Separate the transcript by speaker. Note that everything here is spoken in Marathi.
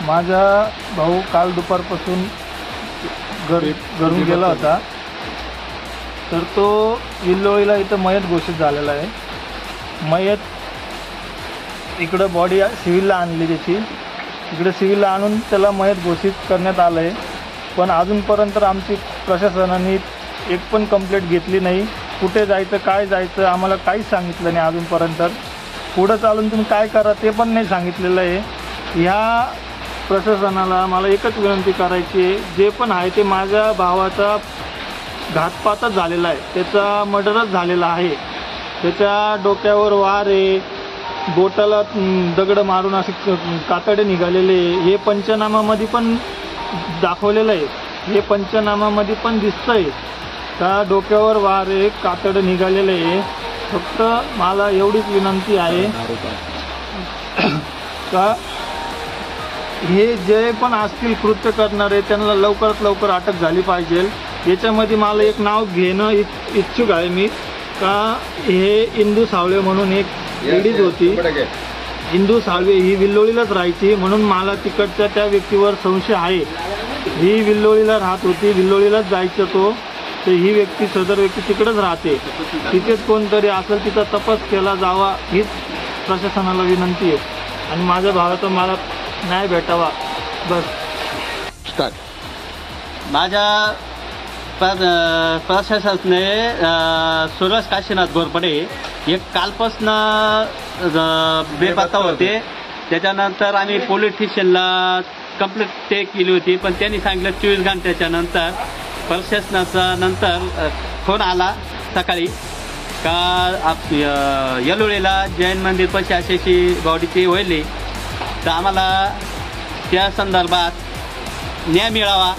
Speaker 1: माझा भाऊ काल दुपारपासून घरून गेला होता, तर तो विल्लोळीला इथं मयत घोषित झालेला आहे. मयत इकडं बॉडी सिव्हिलला आणली, त्याची इकडे सिव्हिलला आणून त्याला मयत घोषित करण्यात आलं आहे. पण अजूनपर्यंत आमची प्रशासनाने एक पण कंप्लेंट घेतली नाही. कुठे जायचं, काय जायचं आम्हाला काहीच सांगितलं नाही अजूनपर्यंत. पुढं चालून तुम्ही काय करा ते पण नाही सांगितलेलं आहे. ह्या प्रशासनाला मला एकच विनंती करायची आहे, जे पण आहे ते माझ्या भावाचा घातपातच झालेला आहे, त्याचा मर्डरच झालेला आहे. त्याच्या डोक्यावर वार आहे, बोटाला दगड मारून असे कातडे निघालेले. हे पंचनामामध्ये पण दाखवलेलं आहे, हे पंचनामामध्ये पण दिसतंय का डोक्यावर वार आहे, कातडे निघालेले आहे. फक्त मला एवढीच विनंती आहे का हे जे पण असतील कृत्य करणारे त्यांना लवकरात लवकर अटक झाली पाहिजे. याच्यामध्ये मला एक नाव घेणं इच्छुक आहे मी, का हे इंदू सावळे म्हणून एक लेडीज होती. इंदू सावळे ही विल्लोळीलाच राहायची, म्हणून मला तिकडच्या त्या व्यक्तीवर संशय आहे. ही विल्लोळीला राहत होती, विल्लोळीलाच जायचं तो, तर ही व्यक्ती सदर व्यक्ती तिकडेच राहते. तिथेच कोणतरी असेल, तिचा तपास केला जावा हीच प्रशासनाला विनंती आहे. आणि माझ्या भावाचा मला न्याय भेटावा बस.
Speaker 2: माझ्या प्रशासनाने सुरेश काशीनाथ घोरपडे एक कालपासनं बेपत्ता होते. त्याच्यानंतर आम्ही पोलीस स्टेशनला कंप्लेंट ते केली होती, पण त्यांनी सांगितलं 24 घंट्याच्या नंतर. प्रशासनाचा नंतर फोन आला सकाळी का येलोळीला जैन मंदिर पाशी अशी बॉडीची वळली, तर आम्हाला त्या संदर्भात न्याय मिळावा